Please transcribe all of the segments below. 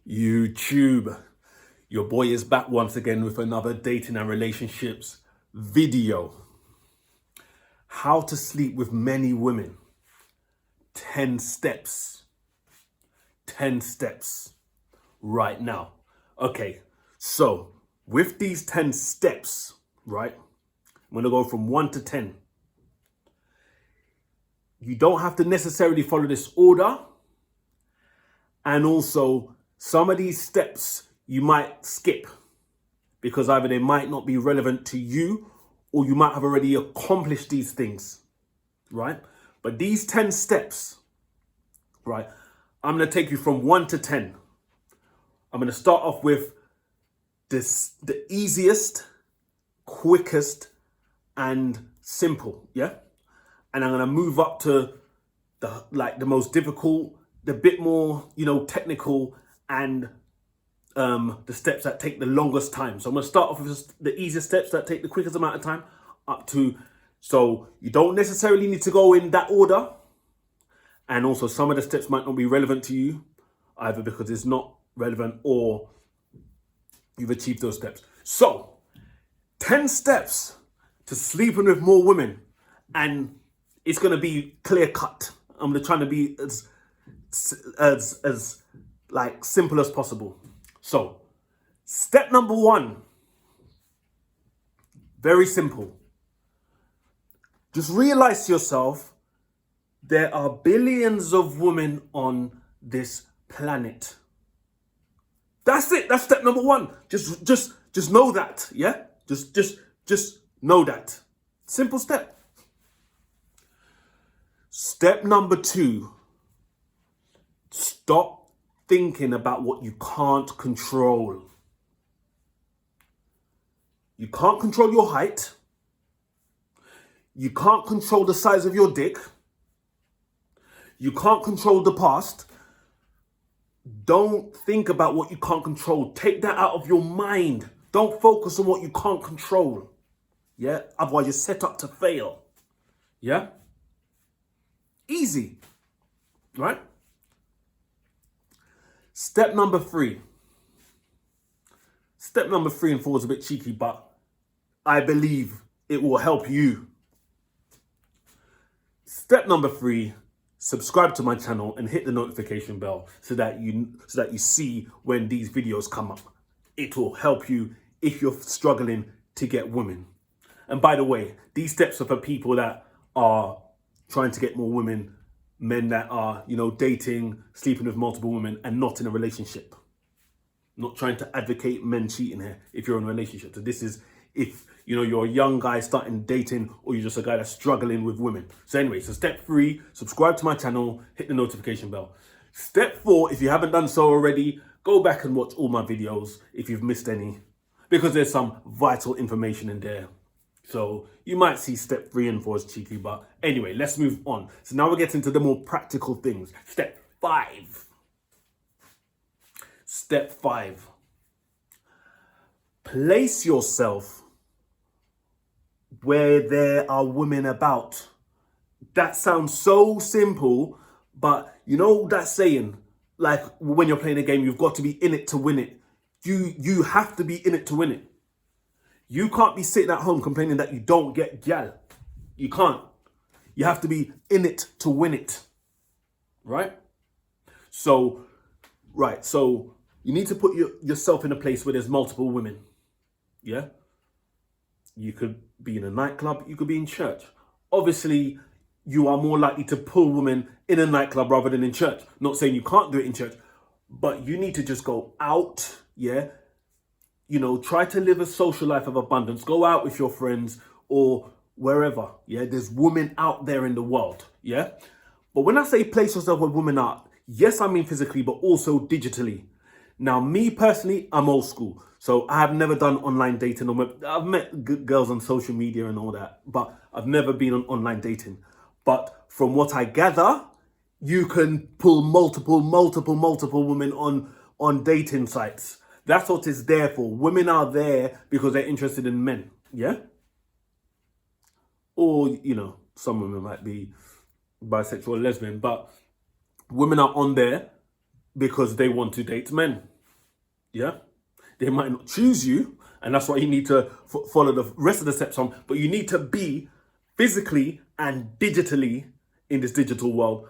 YouTube. Your boy is back once again with another dating and relationships video. How to sleep with many women. 10 steps. 10 steps right now. Okay, so with these 10 steps, right, I'm going to go from 1 to 10. You don't have to necessarily follow this order. And also, some of these steps you might skip because either they might not be relevant to you or you might have already accomplished these things, right? But these 10 steps, right, I'm going to take you from 1 to 10. I'm going to start off with the easiest, quickest, and simple, yeah? And I'm going to move up to the most difficult, the bit more, technical, and the steps that take the longest time. So I'm going to start off with the easiest steps that take the quickest amount of time up to, so you don't necessarily need to go in that order. And also some of the steps might not be relevant to you, either because it's not relevant or you've achieved those steps. So 10 steps to sleeping with more women, and it's going to be clear cut. I'm going to try to be as like simple as possible. So step number 1, very simple. Just realize to yourself, there are billions of women on this planet. That's it. That's step number 1. Just know that. Yeah. Just know that. Simple step. Step number 2. Stop thinking about what you can't control. You can't control your height. You can't control the size of your dick. You can't control the past. Don't think about what you can't control. Take that out of your mind. Don't focus on what you can't control. Yeah? Otherwise you're set up to fail. Yeah? Easy. Right? Step number 3. Step number 3 and 4 is a bit cheeky, but I believe it will help you. Step number 3, subscribe to my channel and hit the notification bell so that you see when these videos come up. It will help you if you're struggling to get women. And by the way, these steps are for people that are trying to get more women, men that are, dating, sleeping with multiple women and not in a relationship. Not trying to advocate men cheating here if you're in a relationship. So this is if, you're a young guy starting dating or you're just a guy that's struggling with women. So anyway, so step 3, subscribe to my channel, hit the notification bell. Step 4, if you haven't done so already, go back and watch all my videos if you've missed any, because there's some vital information in there. So you might see step 3 and 4 as cheeky, but anyway, let's move on. So now we're getting to the more practical things. Step 5. Step 5. Place yourself where there are women about. That sounds so simple, but you know that saying, like when you're playing a game, you've got to be in it to win it. You have to be in it to win it. You can't be sitting at home complaining that you don't get gal. You can't. You have to be in it to win it. Right? So you need to put yourself in a place where there's multiple women. Yeah? You could be in a nightclub, you could be in church. Obviously, you are more likely to pull women in a nightclub rather than in church. Not saying you can't do it in church, but you need to just go out, yeah? Try to live a social life of abundance. Go out with your friends or wherever, yeah? There's women out there in the world, yeah? But when I say place yourself where women are, yes, I mean physically, but also digitally. Now, me personally, I'm old school. So I have never done online dating. I've met girls on social media and all that, but I've never been on online dating. But from what I gather, you can pull multiple women on dating sites. That's what it's there for. Women are there because they're interested in men. Yeah? Or, some women might be bisexual or lesbian, but women are on there because they want to date men. Yeah, they might not choose you, and that's why you need to follow the rest of the steps on. But you need to be physically and digitally in this digital world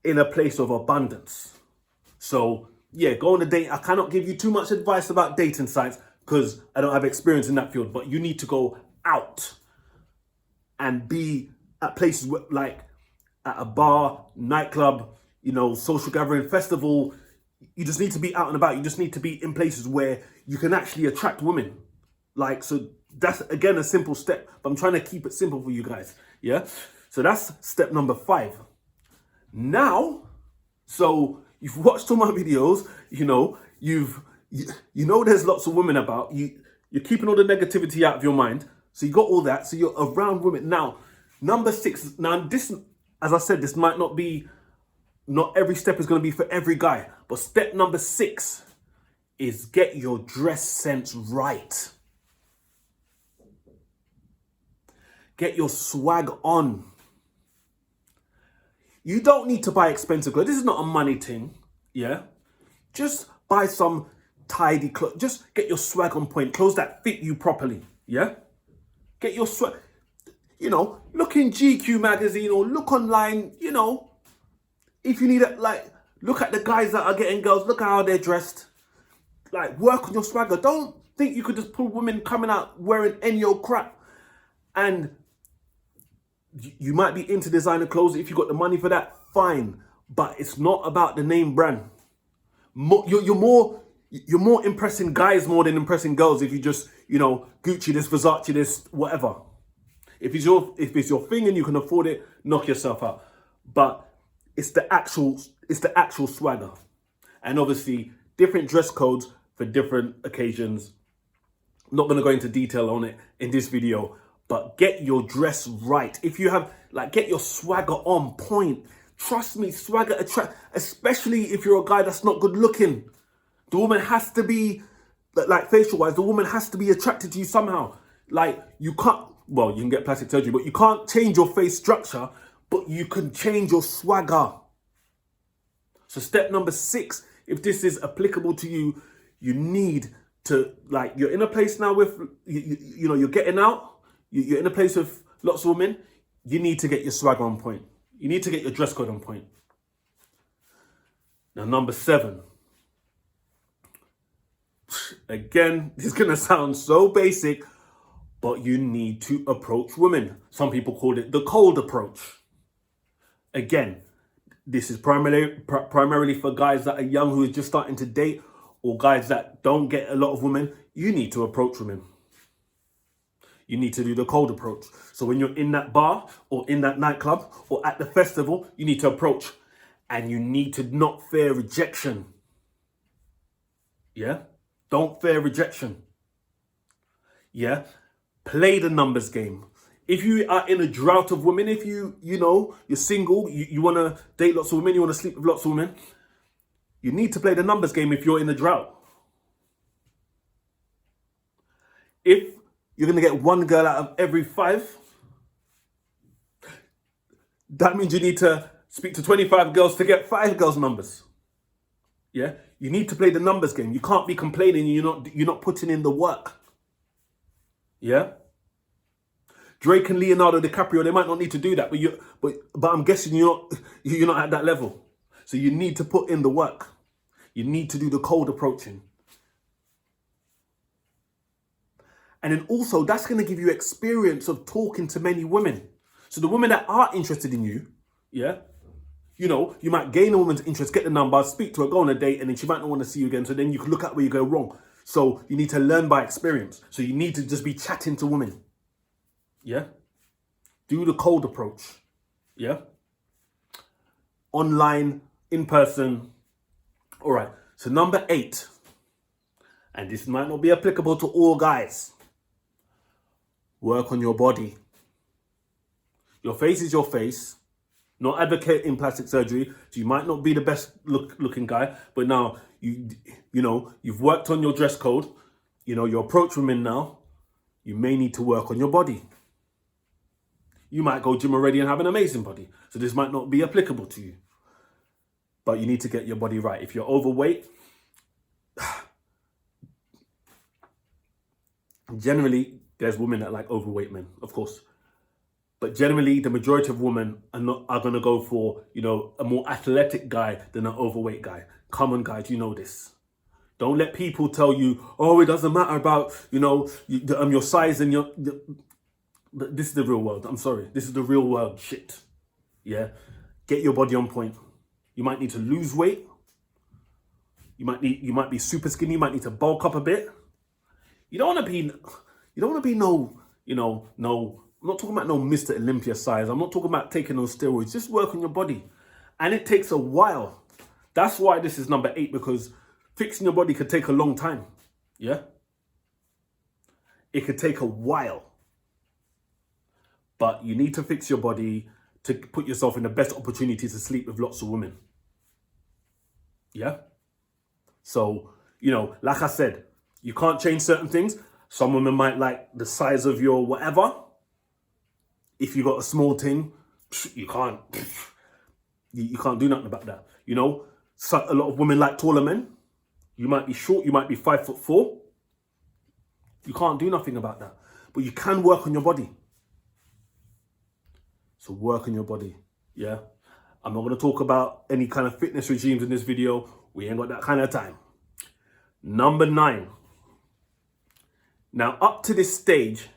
in a place of abundance. So yeah, go on a date. I cannot give you too much advice about dating sites because I don't have experience in that field. But you need to go out and be at places like at a bar, nightclub, social gathering, festival. You just need to be out and about. You just need to be in places where you can actually attract women. So that's again a simple step, but I'm trying to keep it simple for you guys. Yeah. So that's step number 5. Now, so you've watched all my videos, there's lots of women about you. You're keeping all the negativity out of your mind. So you got all that. So you're around women. Now, number 6. Now this, as I said, this might not be, not every step is going to be for every guy. But step number 6 is get your dress sense right. Get your swag on. You don't need to buy expensive clothes. This is not a money thing, yeah? Just buy some tidy clothes. Just get your swag on point. Clothes that fit you properly, yeah? Get your swag. Look in GQ magazine or look online, if you need it, look at the guys that are getting girls. Look at how they're dressed. Work on your swagger. Don't think you could just pull women coming out wearing any old crap. And you might be into designer clothes. If you got the money for that, fine. But it's not about the name brand. You're more impressing guys more than impressing girls if you just, Gucci this, Versace this, whatever. If it's your thing and you can afford it, knock yourself out. But it's the actual swagger. And obviously different dress codes for different occasions. I'm not going to go into detail on it in this video, but get your dress right. If you have, get your swagger on point. Trust me, swagger attract, especially if you're a guy that's not good looking. The woman has to be, facial wise, the woman has to be attracted to you somehow. You can't, well, you can get plastic surgery, but you can't change your face structure, but you can change your swagger. So step number 6, if this is applicable to you, you need to, you're in a place now with, you're getting out, you're in a place with lots of women, you need to get your swagger on point. You need to get your dress code on point. Now, number 7. Again, this is going to sound so basic, but you need to approach women. Some people call it the cold approach. Again, this is primarily for guys that are young who are just starting to date, or guys that don't get a lot of women. You need to approach women. You need to do the cold approach. So when you're in that bar or in that nightclub or at the festival, you need to approach, and you need to not fear rejection. Yeah? Don't fear rejection. Yeah? Play the numbers game. If you are in a drought of women, if you're single, you want to date lots of women, you want to sleep with lots of women, you need to play the numbers game if you're in a drought. If you're going to get 1 girl out of every 5, that means you need to speak to 25 girls to get 5 girls' numbers. Yeah? You need to play the numbers game. You can't be complaining you're not putting in the work. Yeah? Drake and Leonardo DiCaprio, they might not need to do that, but I'm guessing you're not at that level. So you need to put in the work. You need to do the cold approaching. And then also, that's going to give you experience of talking to many women. So the women that are interested in you, yeah, you might gain a woman's interest, get the number, speak to her, go on a date, and then she might not want to see you again. So then you can look at where you go wrong. So you need to learn by experience. So you need to just be chatting to women. Yeah? Do the cold approach. Yeah? Online, in person. All right. So number 8, and this might not be applicable to all guys. Work on your body. Your face is your face. Not advocating plastic surgery. So you might not be the best looking guy, but now you've worked on your dress code. You approach women now. You may need to work on your body. You might go gym already and have an amazing body. So this might not be applicable to you. But you need to get your body right. If you're overweight, Generally, there's women that like overweight men, of course. But generally, the majority of women are gonna go for, you know, a more athletic guy than an overweight guy. Come on, guys, you know this. Don't let people tell you, oh, it doesn't matter about, you know, your size and this is the real world. I'm sorry. This is the real world shit. Yeah. Get your body on point. You might need to lose weight. You might be super skinny. You might need to bulk up a bit. You don't want to be no, you know, no, I'm not talking about no Mr. Olympia size. I'm not talking about taking those steroids. Just work on your body. And it takes a while. That's why this is number 8, because fixing your body could take a long time. Yeah. It could take a while. But you need to fix your body to put yourself in the best opportunity to sleep with lots of women. Yeah? So, you know, like I said, you can't change certain things. Some women might like the size of your whatever. If you got a small thing, you can't. You can't do nothing about that. You know, so a lot of women like taller men. You might be short, you might be 5'4". You can't do nothing about that. But you can work on your body. So work on your body, yeah? I'm not going to talk about any kind of fitness regimes in this video. We ain't got that kind of time. Number 9. Now, up to this stage,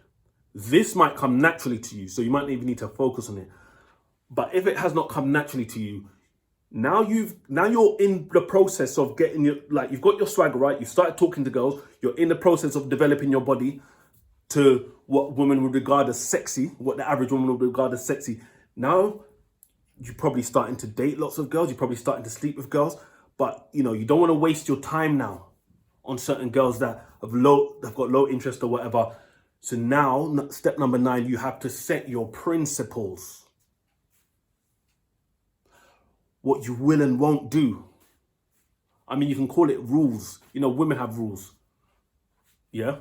this might come naturally to you, so you might even need to focus on it. But if it has not come naturally to you, now you're in the process of getting you've got your swagger, right? You started talking to girls. You're in the process of developing your body to what women would regard as sexy, what the average woman would regard as sexy. Now, you're probably starting to date lots of girls. You're probably starting to sleep with girls. But, you know, you don't want to waste your time now on certain girls that have got low interest or whatever. So now, step number 9, you have to set your principles. What you will and won't do. I mean, you can call it rules. You know, women have rules. Yeah?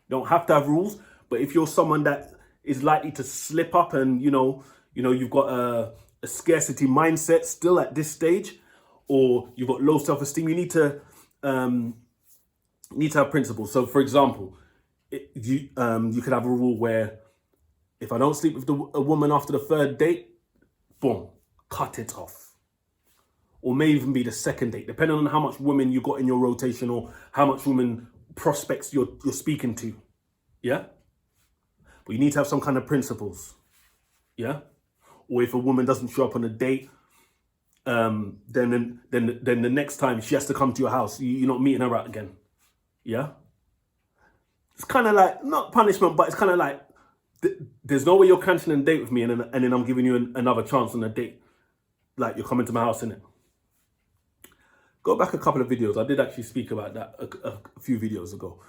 You don't have to have rules, but if you're someone that is likely to slip up and, you know, you've got a scarcity mindset still at this stage, or you've got low self-esteem, you need to have principles. So, for example, you could have a rule where if I don't sleep with a woman after the 3rd date, boom, cut it off. Or may even be the 2nd date, depending on how much women you got in your rotation or how much women prospects you're speaking to. Yeah? But you need to have some kind of principles. Yeah? Or if a woman doesn't show up on a date, then the next time she has to come to your house, you're not meeting her out again. Yeah? It's kind of like, not punishment, but it's kind of like, there's no way you're cancelling a date with me and then I'm giving you another chance on a date. Like you're coming to my house, innit? Go back a couple of videos. I did actually speak about that a few videos ago.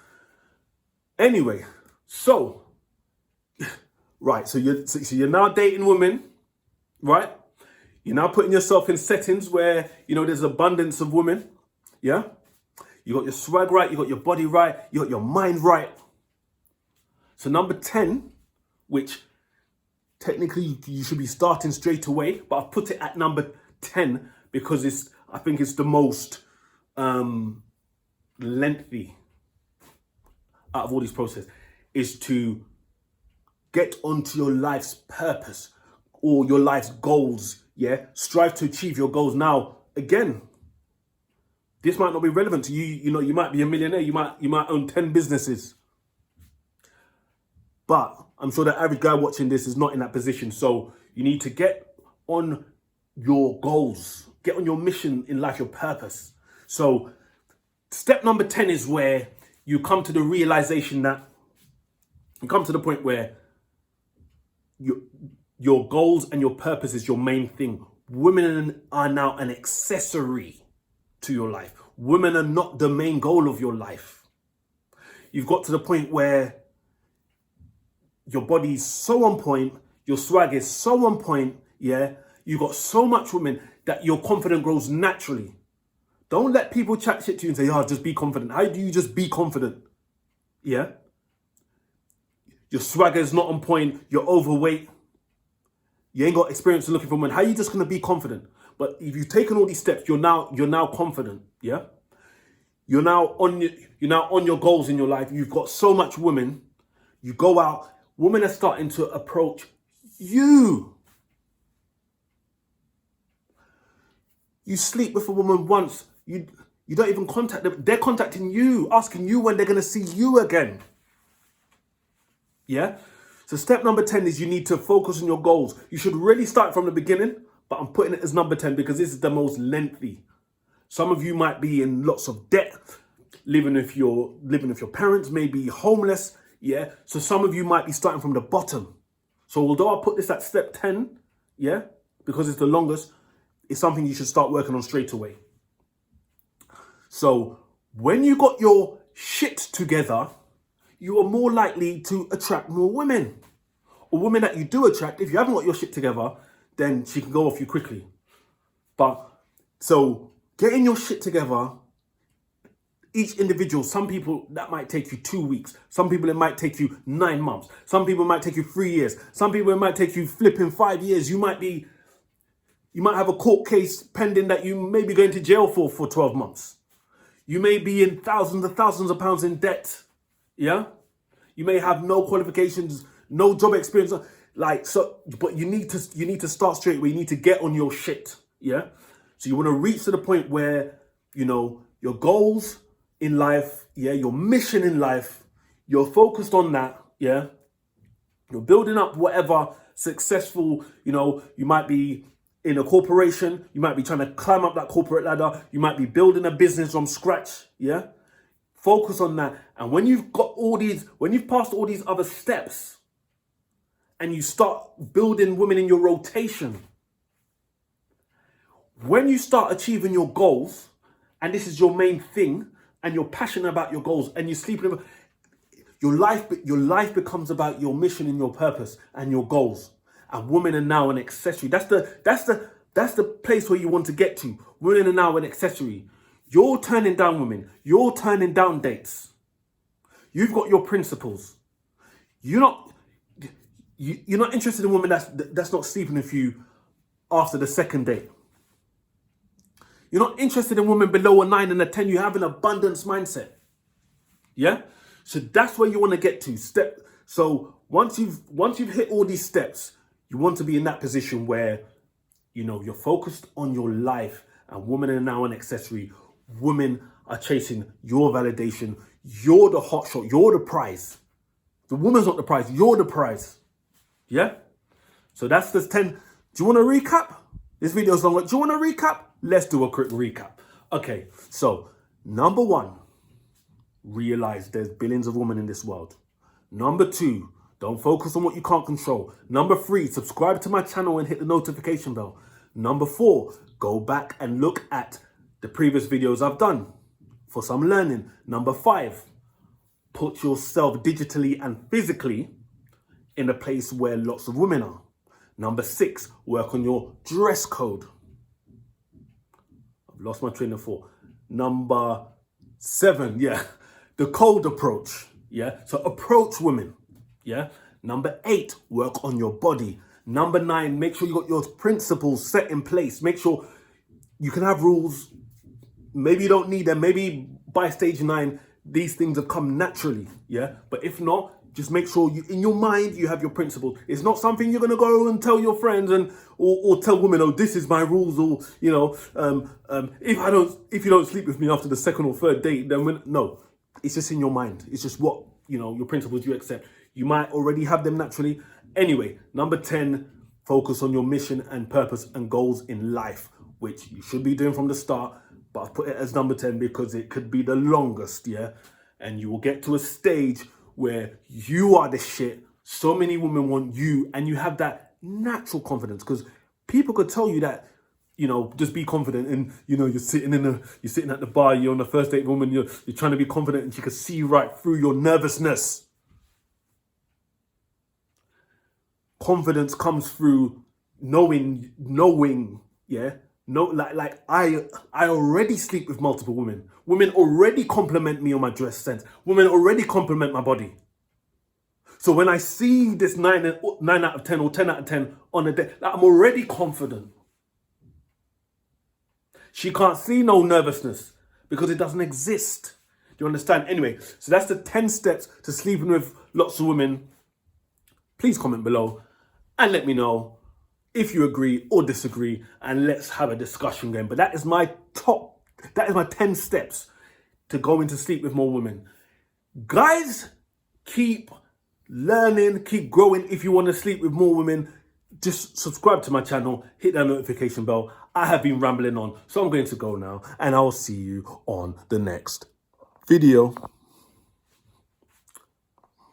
Anyway, so, right, so you're now dating women, right? You're now putting yourself in settings where, you know, there's abundance of women, yeah? You got your swag right, you got your body right, you got your mind right. So number 10, which technically you should be starting straight away, but I've put it at number 10 because I think it's the most lengthy out of all these processes, is to get onto your life's purpose or your life's goals, yeah? Strive to achieve your goals. Now, again, this might not be relevant to you. You know, you might be a millionaire. You might own 10 businesses. But I'm sure the average guy watching this is not in that position. So you need to get on your goals, get on your mission in life, your purpose. So step number 10 is where you come to the realization that you come to the point where your goals and your purpose is your main thing. Women are now an accessory to your life. Women are not the main goal of your life. You've got to the point where your body is so on point, your swag is so on point, yeah? You got so much women that your confidence grows naturally. Don't let people chat shit to you and say, oh, just be confident. How do you just be confident? Yeah? Your swagger is not on point, you're overweight, you ain't got experience in looking for women. How are you just gonna be confident? But if you've taken all these steps, you're now confident, yeah? You're now on your goals in your life. You've got so much women. You go out, women are starting to approach you. You sleep with a woman once, you don't even contact them. They're contacting you, asking you when they're going to see you again. Yeah? So step number 10 is you need to focus on your goals. You should really start from the beginning, but I'm putting it as number 10 because this is the most lengthy. Some of you might be in lots of debt, living with your parents, maybe homeless. Yeah. So some of you might be starting from the bottom. So although I put this at step 10, yeah, because it's the longest, it's something you should start working on straight away. So when you got your shit together, you are more likely to attract more women. Or women that you do attract, if you haven't got your shit together, then she can go off you quickly. But so getting your shit together, each individual, some people that might take you 2 weeks. Some people it might take you 9 months. Some people it might take you 3 years. Some people it might take you flipping 5 years. You might have a court case pending that you may be going to jail for 12 months. You may be in thousands of pounds in debt. Yeah? You may have no qualifications, no job experience. But you need to start straight away. You need to get on your shit. Yeah? So you want to reach to the point where, your goals in life, yeah, your mission in life, you're focused on that, yeah. You're building up whatever successful, you might be in a corporation, you might be trying to climb up that corporate ladder, you might be building a business from scratch, yeah. Focus on that. And when you've passed all these other steps and you start building women in your rotation, when you start achieving your goals, and this is your main thing, and you're passionate about your goals, and you're sleeping, your life becomes about your mission and your purpose and your goals. And women are now an accessory. That's the place where you want to get to. Women are now an accessory. You're turning down women. You're turning down dates. You've got your principles. You're not interested in a woman that's not sleeping with you after the second date. You're not interested in women below a 9 and a 10. You have an abundance mindset. Yeah? So that's where you want to get to. So once you've hit all these steps, you want to be in that position where, you're focused on your life, and women are now an accessory. Women are chasing your validation. You're the hot shot. You're the prize. The woman's not the prize. You're the prize. Yeah? So that's the 10. Do you want to recap? This video's long. Do you want to recap? Let's do a quick recap. Okay, so number 1, realize there's billions of women in this world. Number 2, don't focus on what you can't control. Number 3, subscribe to my channel and hit the notification bell. Number 4, go back and look at the previous videos I've done for some learning. Number 5, put yourself digitally and physically in a place where lots of women are. Number 6, work on your dress code. I've lost my train of thought. Number 7, yeah, the cold approach. Yeah, so approach women. Yeah. Number 8, work on your body. Number 9, make sure you got your principles set in place. Make sure you can have rules. Maybe you don't need them. Maybe by stage 9, these things have come naturally. Yeah, but if not, just make sure in your mind you have your principles. It's not something you're gonna go and tell your friends or tell women, oh, this is my rules, or if you don't sleep with me after the 2nd or 3rd date, then no, it's just in your mind. It's just what your principles you accept. You might already have them naturally. Anyway, number 10, focus on your mission and purpose and goals in life, which you should be doing from the start. But I've put it as number 10 because it could be the longest, yeah, and you will get to a stage where you are the shit, so many women want you, and you have that natural confidence, because people could tell you that, just be confident, and you're sitting at the bar, you're on the first date with a woman, you're trying to be confident, and she can see right through your nervousness. Confidence comes through knowing, yeah. No, like I already sleep with multiple women. Women already compliment me on my dress sense. Women already compliment my body. So when I see this 9 out of 10 or 10 out of 10 on a day, I'm already confident. She can't see no nervousness because it doesn't exist. Do you understand? Anyway, so that's the 10 steps to sleeping with lots of women. Please comment below and let me know if you agree or disagree, and let's have a discussion game. But that is my 10 steps to going to sleep with more women. Guys, keep learning, keep growing. If you want to sleep with more women, just subscribe to my channel, hit that notification bell. I have been rambling on, so I'm going to go now, and I'll see you on the next video.